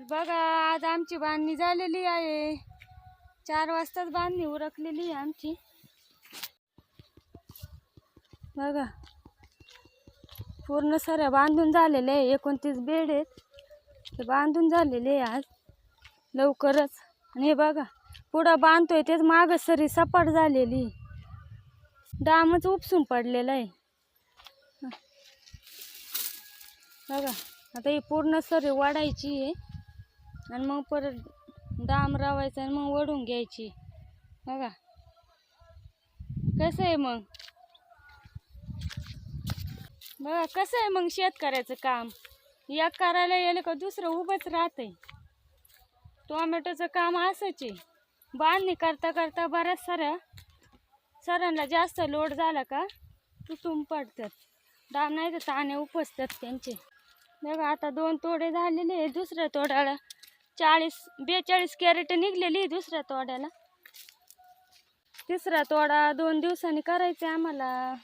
तर बघा आज आमची बांधणी झालेली आहे। 4 वाजताच बांधणी उरकलेली आहे आमची। बघा पूर्ण साऱ्या बांधून झालेले आहे। 29 बेड आहेत ते बांधून झालेले आहे आज लवकरच। आणि हे बघा पुढं बांधतोय तेच माग सरी सपाट झालेली, डामच उपसून पडलेला आहे। बघा आता ही पूर्ण सरी वाढायची आहे आणि मग परत डाम रावायचा आणि मग वडून घ्यायची। बघा कसं आहे मग, बघा कसं आहे मग शेतकऱ्याचं काम। एक करायला गेलं का दुसरं उभंच राहतंय। टोमॅटोचं काम असंच आहे, बांधणी करता करता बऱ्याच सऱ्यांना जास्त लोड झाला का तुटून पडतात, डाम नाही तर ताने उपसतात त्यांचे। बघा आता 2 तोडे झालेले आहे। दुसऱ्या तोड्याला 42 कॅरेट निघलेली, दुसऱ्या तोड्याला। तिसरा तोडा 2 दिवसांनी करायचा आम्हाला।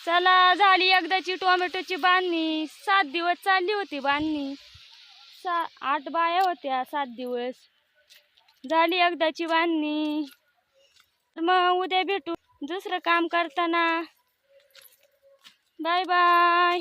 चला झाली एकदाची टोमॅटोची बांधणी। 7 दिवस चालली होती बांधणी, 8 बाया होत्या, 7 दिवस झाली एकदाची बांधणी। मग उद्या भेटू दुसरं काम करताना। Bye bye.